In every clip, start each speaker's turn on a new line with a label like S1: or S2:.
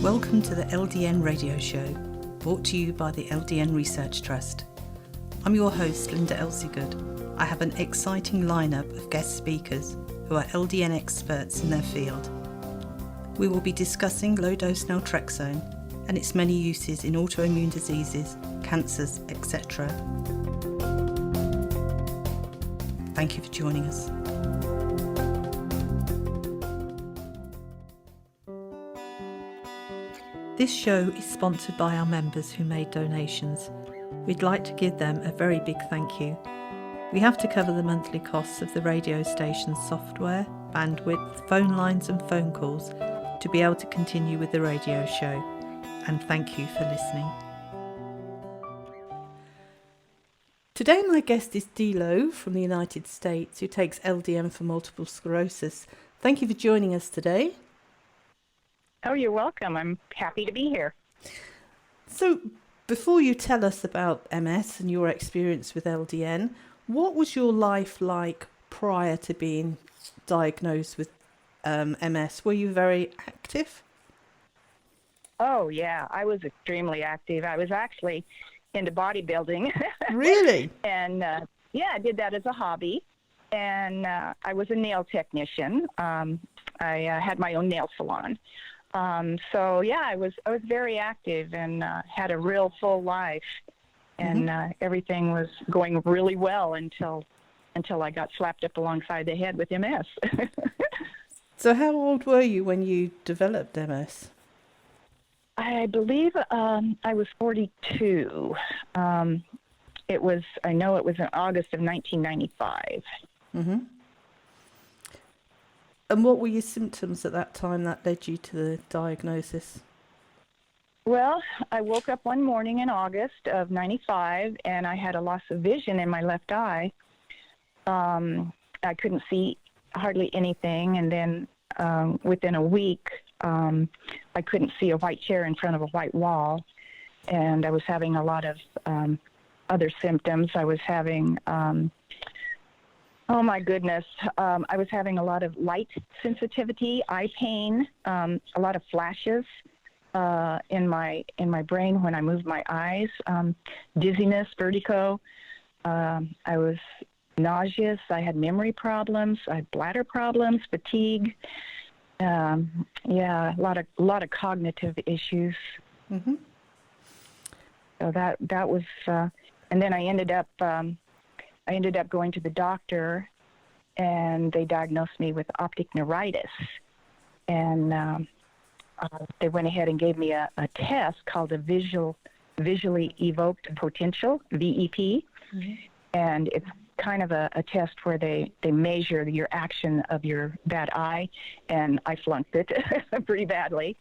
S1: Welcome to the LDN Radio Show, brought to you by the LDN Research Trust. I'm your host, Linda Elseygood. I have an exciting lineup of guest speakers who are LDN experts in their field. We will be discussing low-dose naltrexone and its many uses in autoimmune diseases, cancers, etc. Thank you for joining us. This show is sponsored by our members who made donations. We'd like to give them a very big thank you. We have to cover the monthly costs of the radio station's software, bandwidth, phone lines and phone calls to be able to continue with the radio show. And thank you for listening. Today my guest is Delo from the United States, who takes LDN for multiple sclerosis. Thank you for joining us today.
S2: Oh, you're welcome. I'm happy to be here.
S1: So, before you tell us about MS and your experience with LDN, what was your life like prior to being diagnosed with MS? Were you very active?
S2: Oh, yeah. I was extremely active. I was actually into bodybuilding.
S1: Really?
S2: And, I did that as a hobby. And I was a nail technician. I had my own nail salon. I was very active and had a real full life, and everything was going really well until I got slapped up alongside the head with MS.
S1: So how old were you when you developed MS?
S2: I believe I was 42. I know it was in August of 1995.
S1: Mm-hmm. And what were your symptoms at that time that led you to the diagnosis?
S2: Well, I woke up one morning in August of 95, and I had a loss of vision in my left eye. I couldn't see hardly anything, and then within a week, I couldn't see a white chair in front of a white wall, and I was having a lot of other symptoms. I was having... oh my goodness. I was having a lot of light sensitivity, eye pain, a lot of flashes in my brain when I moved my eyes, dizziness, vertigo. I was nauseous. I had memory problems. I had bladder problems, fatigue. A lot of cognitive issues.
S1: Mm-hmm.
S2: So that was, and then I ended up going to the doctor, and they diagnosed me with optic neuritis. And they went ahead and gave me a test called a visually evoked potential, VEP. Mm-hmm. And it's kind of a test where they measure your action of that eye, and I flunked it pretty badly.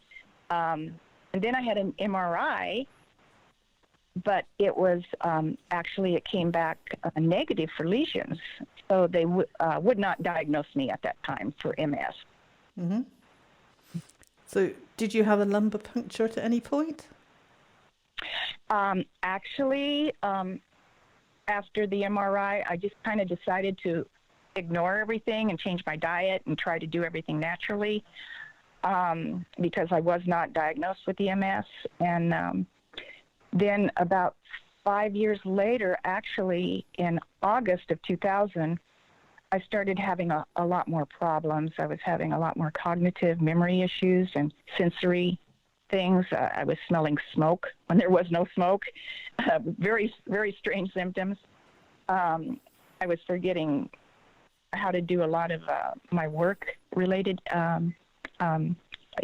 S2: And then I had an MRI, but it was actually, it came back negative for lesions. So they would not diagnose me at that time for MS.
S1: Mm-hmm. So did you have a lumbar puncture at any point?
S2: After the MRI, I just kind of decided to ignore everything and change my diet and try to do everything naturally because I was not diagnosed with the MS. And then about 5 years later, actually in August of 2000, I started having a lot more problems. I was having a lot more cognitive memory issues and sensory things. I was smelling smoke when there was no smoke. Very, very strange symptoms. I was forgetting how to do a lot of my work-related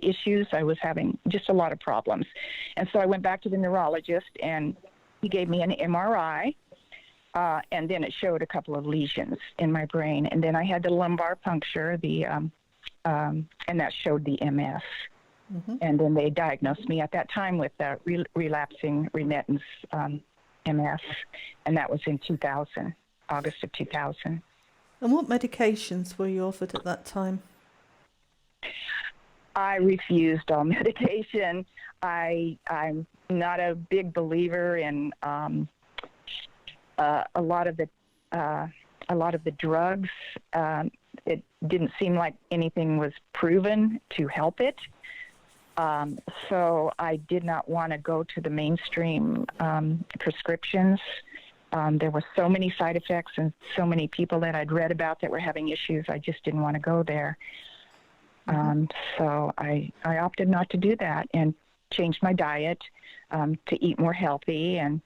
S2: issues. I was having just a lot of problems. And so I went back to the neurologist, and he gave me an MRI, and then it showed a couple of lesions in my brain. And then I had the lumbar puncture, and that showed the MS. Mm-hmm. And then they diagnosed me at that time with relapsing remittance MS, and that was in 2000, August of 2000.
S1: And what medications were you offered at that time?
S2: I refused all medication. I'm not a big believer in a lot of the drugs. It didn't seem like anything was proven to help it. So I did not want to go to the mainstream prescriptions. There were so many side effects and so many people that I'd read about that were having issues. I just didn't want to go there. So I opted not to do that and changed my diet to eat more healthy and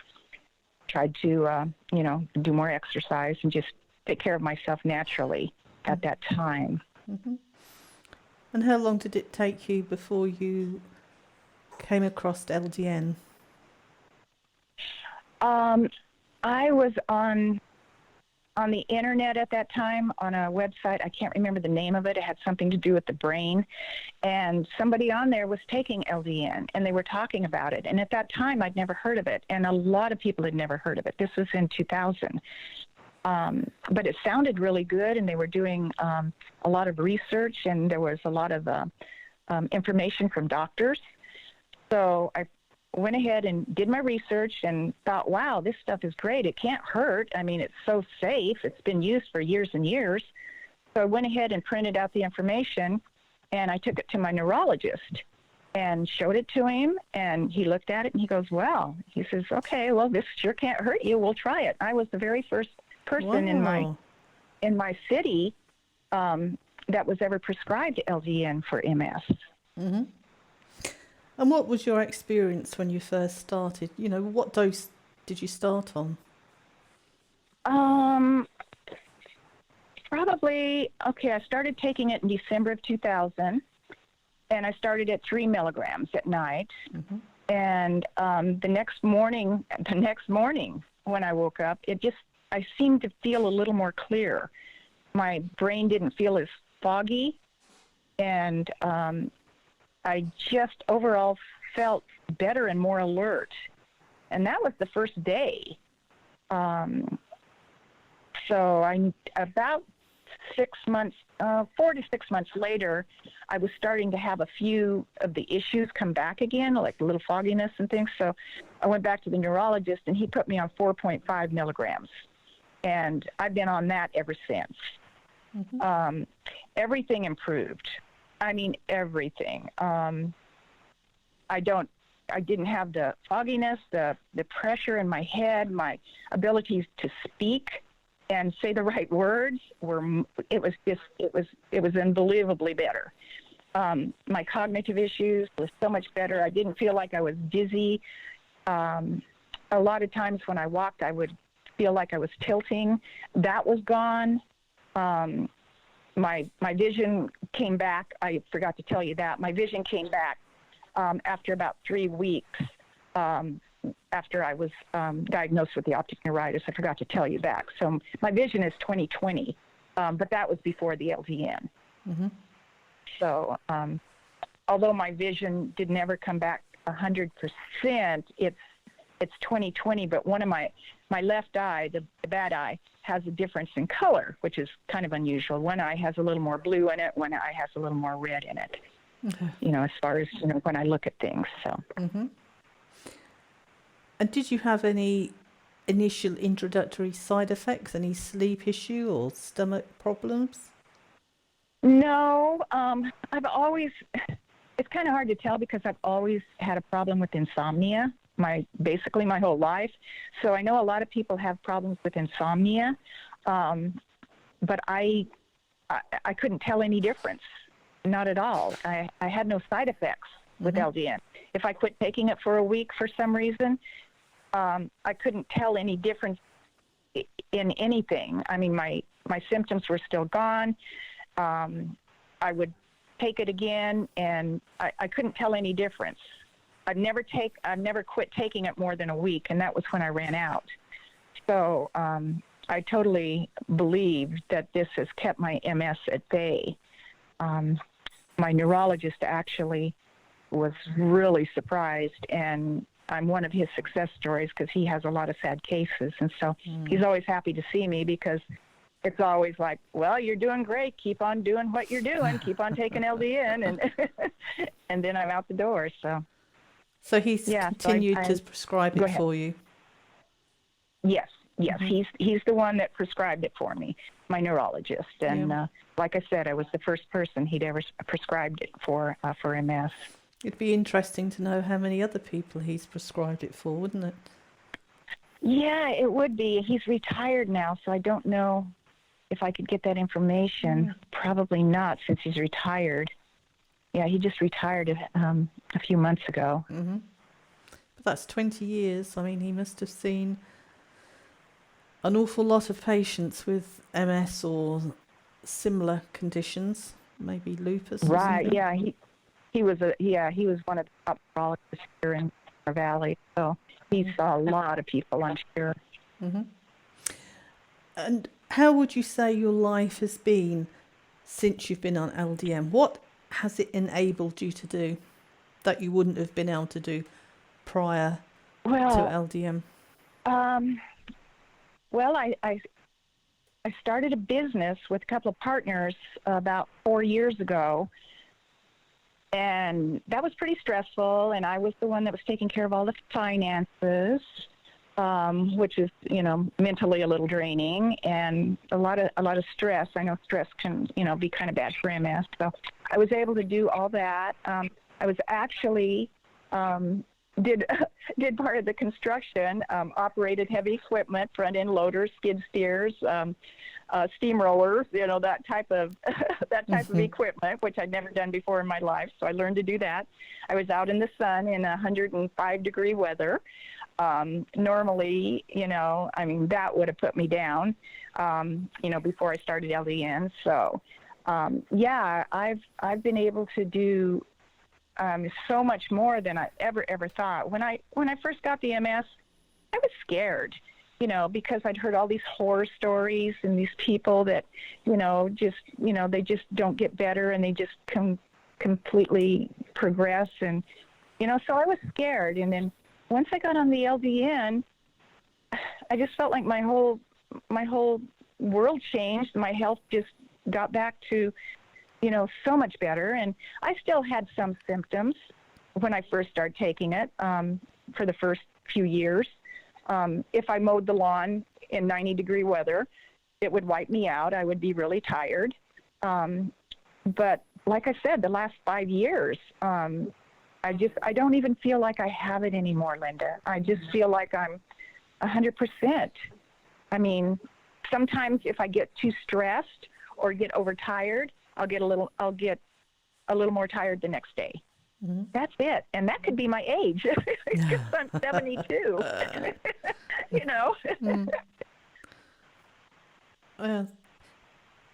S2: tried to, do more exercise and just take care of myself naturally at that time.
S1: And how long did it take you before you came across LDN?
S2: I was on the internet at that time on a website. I can't remember the name of it. It had something to do with the brain. And somebody on there was taking LDN, and they were talking about it. And at that time, I'd never heard of it. And a lot of people had never heard of it. This was in 2000. But it sounded really good, and they were doing a lot of research, and there was a lot of information from doctors. So I went ahead and did my research and thought, wow, this stuff is great. It can't hurt. I mean, it's so safe. It's been used for years and years. So I went ahead and printed out the information, and I took it to my neurologist and showed it to him, and he looked at it, and he goes, well, he says, okay, well, this sure can't hurt you. We'll try it. I was the very first person in my city that was ever prescribed LDN for MS.
S1: And what was your experience when you first started? What dose did you start on?
S2: I started taking it in December of 2000, and I started at 3 milligrams at night. And the next morning when I woke up, I seemed to feel a little more clear. My brain didn't feel as foggy, and I just overall felt better and more alert. And that was the first day. So about 4 to 6 months later, I was starting to have a few of the issues come back again, like a little fogginess and things. So I went back to the neurologist, and he put me on 4.5 milligrams. And I've been on that ever since. Everything improved. I mean, everything. I didn't have the fogginess, the pressure in my head, my abilities to speak and say the right words it was unbelievably better. My cognitive issues was so much better. I didn't feel like I was dizzy. A lot of times when I walked, I would feel like I was tilting. That was gone. My vision came back. I forgot to tell you that. My vision came back after about 3 weeks after I was diagnosed with the optic neuritis. I forgot to tell you that. So my vision is 20/20, but that was before the LDN. So although my vision did never come back 100%, it's 20/20, but one of my left eye, the bad eye, has a difference in color, which is kind of unusual. One eye has a little more blue in it, one eye has a little more red in it, as far as, when I look at things. So.
S1: And did you have any initial introductory side effects, any sleep issue or stomach problems?
S2: No, it's kind of hard to tell because I've always had a problem with insomnia. Basically my whole life. So I know a lot of people have problems with insomnia, but I couldn't tell any difference, not at all. I had no side effects with LDN. If I quit taking it for a week for some reason, I couldn't tell any difference in anything. I mean, my symptoms were still gone. I would take it again, and I couldn't tell any difference. I've never quit taking it more than a week, and that was when I ran out. So I totally believe that this has kept my MS at bay. My neurologist actually was really surprised, and I'm one of his success stories because he has a lot of sad cases, and so he's always happy to see me because it's always like, well, you're doing great. Keep on doing what you're doing. Keep on taking LDN, and then I'm out the door.
S1: So he's continued to prescribe it for you?
S2: Yes. He's the one that prescribed it for me, my neurologist. And like I said, I was the first person he'd ever prescribed it for MS.
S1: It'd be interesting to know how many other people he's prescribed it for, wouldn't it?
S2: Yeah, it would be. He's retired now, so I don't know if I could get that information. Probably not, since he's retired. Yeah, he just retired a few months ago.
S1: Mm-hmm. But that's 20 years. I mean, he must have seen an awful lot of patients with MS or similar conditions, maybe lupus or
S2: Right,
S1: something.
S2: yeah, he was one of the top neurologists here in our valley, so he saw a lot of people, I'm sure.
S1: Mm-hmm. And how would you say your life has been since you've been on LDN? What has it enabled you to do that you wouldn't have been able to do prior to LDN?
S2: Well, I started a business with a couple of partners about 4 years ago, and that was pretty stressful, and I was the one that was taking care of all the finances, which is, mentally a little draining and a lot of stress. I know stress can, be kind of bad for MS. So I was able to do all that. I was actually did part of the construction, operated heavy equipment, front end loaders, skid steers, steamrollers, that type of of equipment, which I'd never done before in my life. So I learned to do that. I was out in the sun in 105-degree weather. Normally, that would have put me down, before I started LDN. So, I've been able to do so much more than I ever thought. When I first got the MS, I was scared, because I'd heard all these horror stories and these people that, they just don't get better and they just completely progress. And, so I was scared. And then once I got on the LDN, I just felt like my whole world changed. My health just got back to, so much better. And I still had some symptoms when I first started taking it, for the first few years. If I mowed the lawn in 90-degree weather, it would wipe me out. I would be really tired. But like I said, the last 5 years, I don't even feel like I have it anymore, Linda. I just feel like I'm 100%. I mean, sometimes if I get too stressed or get overtired, I'll get a little more tired the next day. Mm-hmm. That's it. And that could be my age, because I'm 72.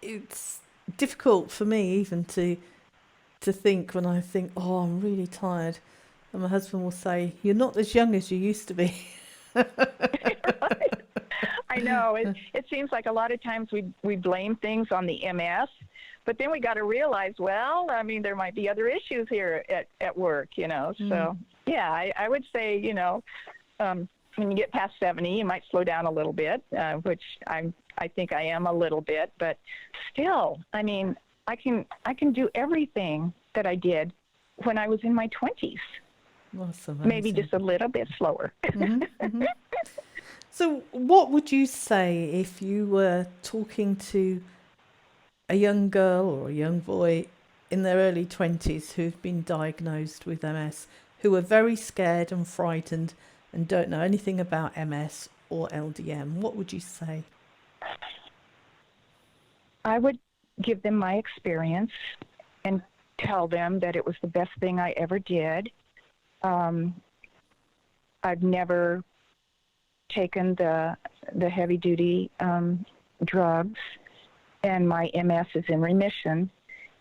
S1: It's difficult for me even to think when I think, oh, I'm really tired. And my husband will say, you're not as young as you used to be.
S2: Right. I know. It seems like a lot of times we blame things on the MS, but then we got to realize, there might be other issues here at work, So, yeah, I would say, when you get past 70, you might slow down a little bit, which I think I am a little bit, but still, I can do everything that I did when I was in my 20s. Maybe just a little bit slower.
S1: Mm-hmm, mm-hmm. So what would you say if you were talking to a young girl or a young boy in their early 20s who've been diagnosed with MS, who are very scared and frightened and don't know anything about MS or LDN? What would you say?
S2: I would give them my experience and tell them that it was the best thing I ever did. I've never taken the heavy-duty drugs, and my MS is in remission,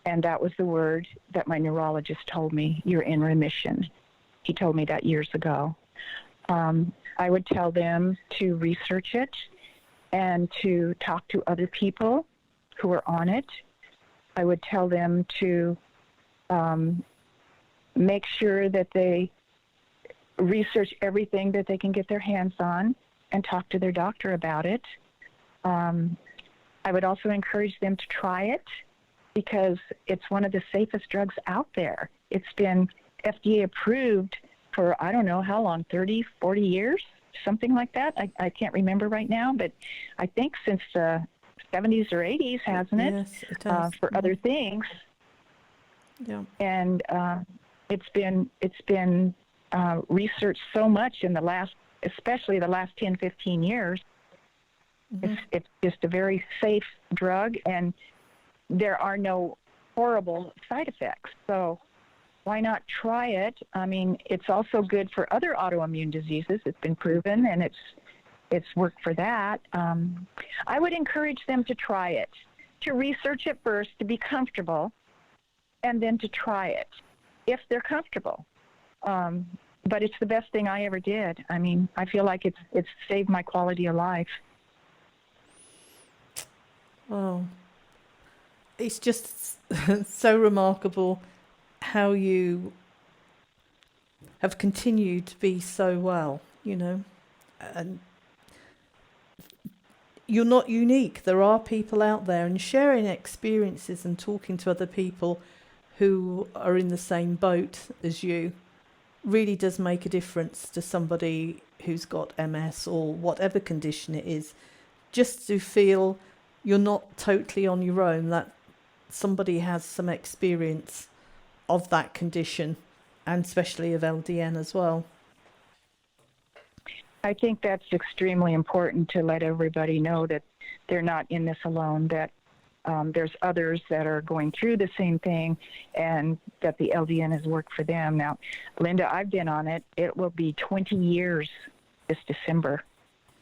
S2: and that was the word that my neurologist told me, you're in remission. He told me that years ago. I would tell them to research it and to talk to other people who are on it. I would tell them to make sure that they research everything that they can get their hands on and talk to their doctor about it. I would also encourage them to try it because it's one of the safest drugs out there. It's been FDA approved for, I don't know how long, 30, 40 years, something like that. I can't remember right now, but I think since the 70s or 80s, hasn't it?
S1: Yes, it has.
S2: For other things.
S1: Yeah.
S2: And It's been researched so much in especially the last 10, 15 years. Mm-hmm. It's just a very safe drug, and there are no horrible side effects. So why not try it? I mean, it's also good for other autoimmune diseases. It's been proven, and it's worked for that. I would encourage them to try it, to research it first, to be comfortable, and then to try it if they're comfortable. But it's the best thing I ever did. I mean, I feel like it's saved my quality of life.
S1: Oh, it's just so remarkable how you have continued to be so well, you know, and you're not unique. There are people out there, and sharing experiences and talking to other people who are in the same boat as you really does make a difference to somebody who's got MS or whatever condition it is, just to feel you're not totally on your own, that somebody has some experience of that condition, and especially of LDN as well.
S2: I think that's extremely important, to let everybody know that they're not in this alone, that there's others that are going through the same thing, and that the LDN has worked for them. Now, Linda, I've been on it. It will be 20 years this December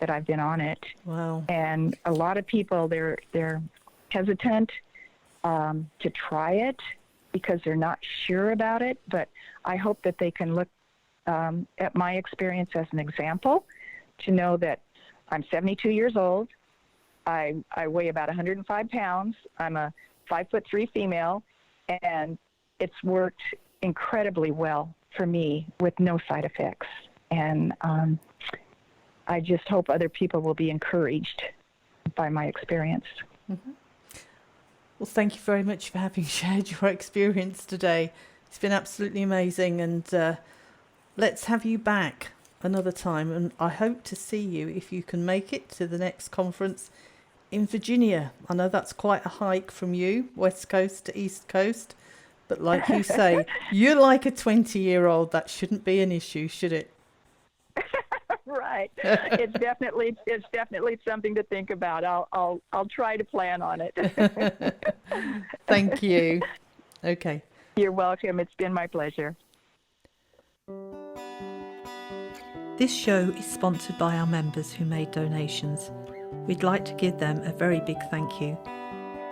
S2: that I've been on it.
S1: Wow. And
S2: a lot of people, they're hesitant to try it because they're not sure about it, but I hope that they can look at my experience as an example, to know that I'm 72 years old. I weigh about 105 pounds. I'm a 5'3" female, and it's worked incredibly well for me with no side effects. And I just hope other people will be encouraged by my experience.
S1: Mm-hmm. Well, thank you very much for having shared your experience today. It's been absolutely amazing, and let's have you back another time, and I hope to see you, if you can make it, to the next conference in Virginia. I know that's quite a hike from you, West Coast to East Coast, but like you say, you're like a 20-year-old. That shouldn't be an issue, should it?
S2: Right. It's definitely something to think about. I'll try to plan on it.
S1: Thank you. Okay.
S2: You're welcome. It's been my pleasure.
S1: This show is sponsored by our members who made donations. We'd like to give them a very big thank you.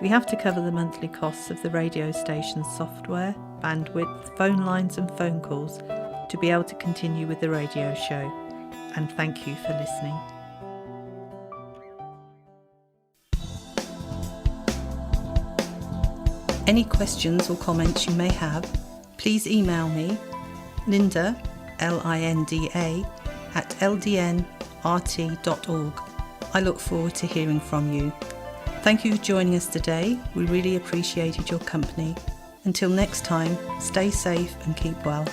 S1: We have to cover the monthly costs of the radio station's software, bandwidth, phone lines and phone calls to be able to continue with the radio show. And thank you for listening. Any questions or comments you may have, please email me, Linda, Linda, at ldnrt.org. I look forward to hearing from you. Thank you for joining us today. We really appreciated your company. Until next time, stay safe and keep well.